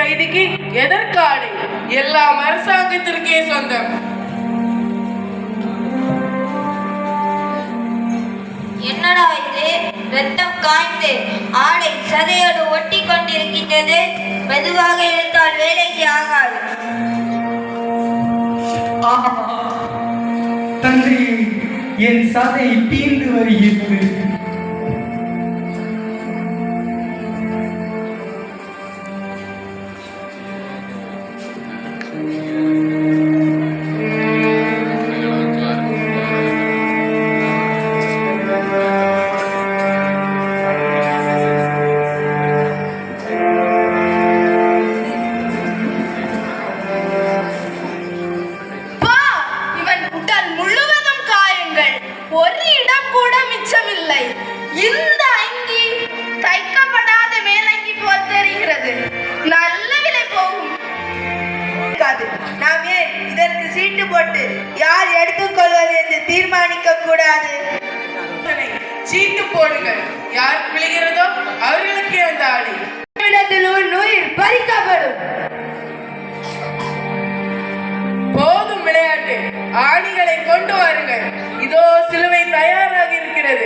கைதிக்கு எதற்காடு? எல்லாம் அரசாங்கத்திற்கே சொந்தம். என்னடா இது? ரத்தம் காய்ந்து ஆடை சதையோடு ஒட்டி கொண்டிருக்கின்றது. மெதுவாக இருந்தால் வேலைக்கு ஆகாது. தந்தை, என் சதை தீர்ந்து வருகிறது. ஒரு இடம் கூட மிச்சமில்லை. இந்த அங்கி தைக்கப்படாத மேலங்கி போல் தெரிகிறது. நல்ல விலை போகும். நாம் ஏன் இதற்கு சீட்டு போட்டு யார் எடுத்துக்கொள்வது என்று தீர்மானிக்க கூடாது? சீட்டு போடுங்கள். யார் விழுகிறதோ அவர்களுக்கே அந்த ஆணி. உயிர் பறிக்கப்படும். போதும் விளையாட்டு. ஆணிகளை கொண்டு வாருங்கள். இதோ சிலுவை தயாராக இருக்கிறது.